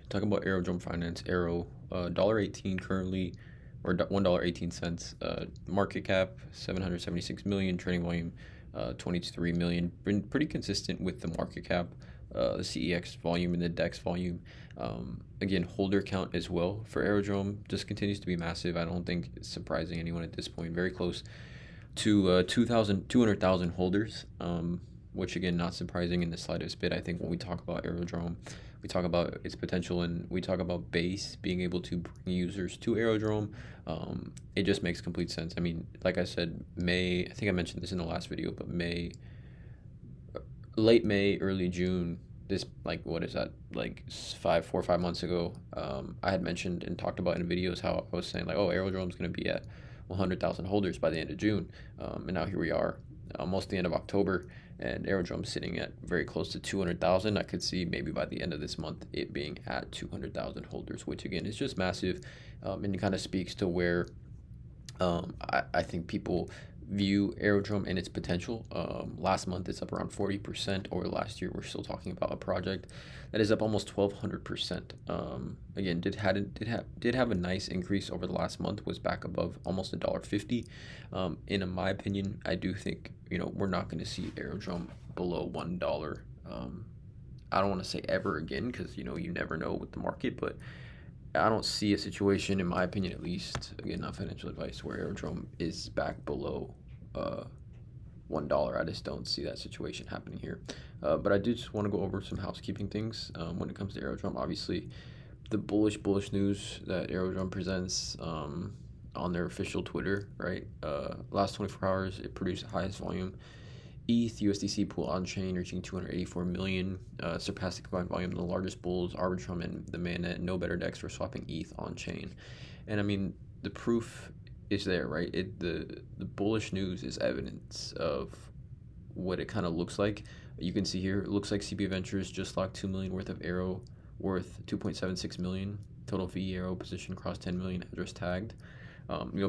Talk about Aerodrome Finance, Aero, $1.18 currently, or $1.18. Market cap 776 million, trading volume 23 million. Been pretty consistent with the market cap, the CEX volume and the DEX volume. Again, holder count as well for Aerodrome just continues to be massive. I don't think it's surprising anyone at this point. Very close to 200,000 holders, which again, not surprising in the slightest bit. I think when we talk about Aerodrome, we talk about its potential and we talk about Base being able to bring users to Aerodrome. It just makes complete sense. I mean, like I said, I think I mentioned this in the last video, but late May, early June, this, like, what is that, like 4 or 5 months ago, I had mentioned and talked about in videos how I was saying, like, oh, Aerodrome's going to be at 100,000 holders by the end of June. And now here we are, almost the end of October, and Aerodrome's sitting at very close to 200,000. I could see maybe by the end of this month it being at 200,000 holders, which again is just massive, and it kind of speaks to where I think people view Aerodrome and its potential. Last month it's up around 40%, or last year we're still talking about a project that is up almost 1,200%. Again, did have a nice increase over the last month, was back above almost $1.50. In my opinion, I do think we're not going to see Aerodrome below $1. I don't want to say ever again, because you never know with the market, but I don't see a situation, in my opinion at least, again, not financial advice, where Aerodrome is back below $1. I just don't see that situation happening here. But I do just want to go over some housekeeping things when it comes to Aerodrome. Obviously, the bullish news that Aerodrome presents on their official Twitter, right? Last 24 hours, it produced the highest volume ETH USDC pool on chain, reaching 284 million, surpassing combined volume of the largest bulls, Arbitrum, and the mainnet. No better DEX for swapping ETH on chain. And I mean, the proof is there, right? The bullish news is evidence of what it kind of looks like. You can see here, it looks like CB Ventures just locked 2 million worth of Aero, worth 2.76 million. Total fee Aero position across 10 million address tagged.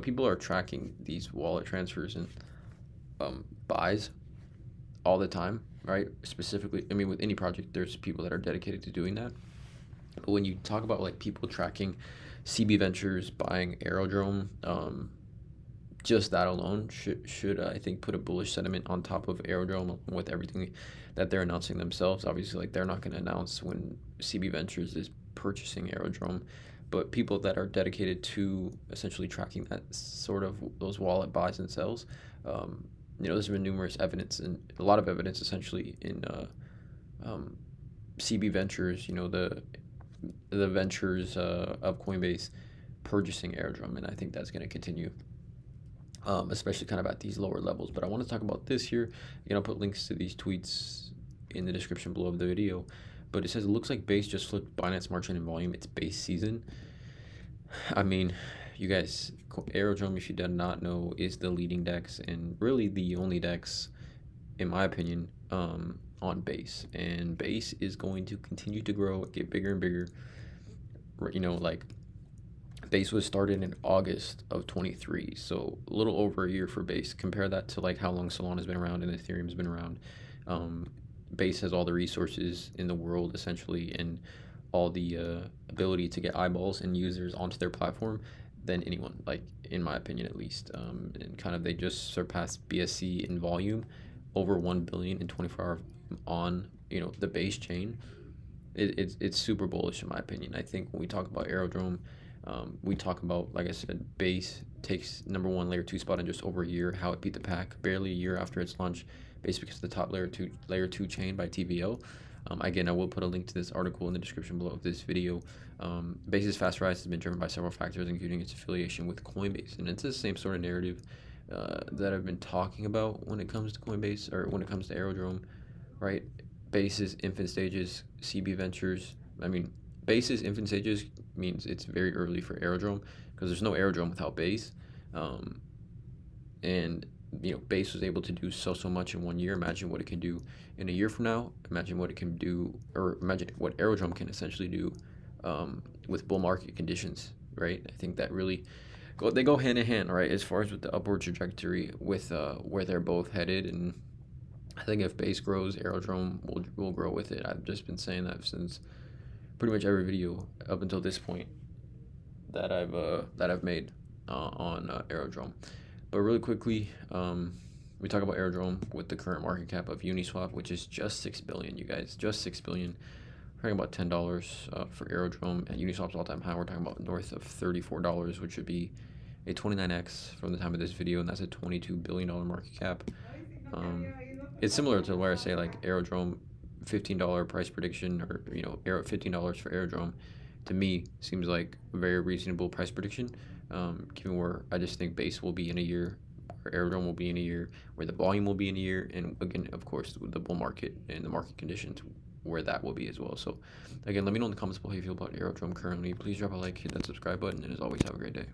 People are tracking these wallet transfers and buys all the time, right? Specifically, I mean, with any project, there's people that are dedicated to doing that. But when you talk about like people tracking CB Ventures buying Aerodrome, just that alone should I think put a bullish sentiment on top of Aerodrome with everything that they're announcing themselves. Obviously, like, they're not going to announce when CB Ventures is purchasing Aerodrome, but people that are dedicated to essentially tracking that sort of those wallet buys and sells. There's been numerous evidence and a lot of evidence essentially in CB Ventures, the ventures of Coinbase purchasing Aerodrome, and I think that's going to continue, especially kind of at these lower levels. But I want to talk about this here. I'll put links to these tweets in the description below of the video. But it says, it looks like Base just flipped Binance March in volume. It's Base season. I mean, you guys, Aerodrome, if you did not know, is the leading DEX and really the only DEX, in my opinion, on Base. And Base is going to continue to grow, get bigger and bigger. Like, Base was started in August of 23, so a little over a year for Base. Compare that to like how long Solana's been around and Ethereum's been around. Base has all the resources in the world essentially, and all the ability to get eyeballs and users onto their platform than anyone, like, in my opinion at least. And kind of they just surpassed BSC in volume, over 1 billion in 24 hours on the Base chain. It's super bullish in my opinion. I think when we talk about Aerodrome, we talk about, like I said, Base takes number 1 layer 2 spot in just over a year. How it beat the pack barely a year after its launch, Base because the top layer 2 chain by TVL. Again, I will put a link to this article in the description below of this video. Base's fast rise has been driven by several factors, including its affiliation with Coinbase, and it's the same sort of narrative that I've been talking about when it comes to Coinbase, or when it comes to Aerodrome, right? Base's infant stages, CB Ventures. I mean, Base's infant stages means it's very early for Aerodrome, because there's no Aerodrome without Base. And Base was able to do so much in 1 year. Imagine what it can do in a year from now. Imagine what it can do, or imagine what Aerodrome can essentially do with bull market conditions, right? I think that really they go hand in hand, right? As far as with the upward trajectory with where they're both headed, and I think if Base grows, Aerodrome will grow with it. I've just been saying that since pretty much every video up until this point that I've made on Aerodrome. But really quickly, we talk about Aerodrome with the current market cap of Uniswap, which is just 6 billion, you guys, just 6 billion. We're talking about $10 for Aerodrome, and Uniswap's all-time high. We're talking about north of $34, which would be a 29x from the time of this video, and that's a $22 billion market cap. It's similar to where I say like Aerodrome, $15 price prediction, or $15 for Aerodrome. To me, seems like a very reasonable price prediction, given where I just think base will be in a year, where Aerodrome will be in a year, where the volume will be in a year, and again, of course, the bull market and the market conditions where that will be as well. So again, let me know in the comments below how you feel about Aerodrome currently. Please drop a like, hit that subscribe button, and as always, have a great day.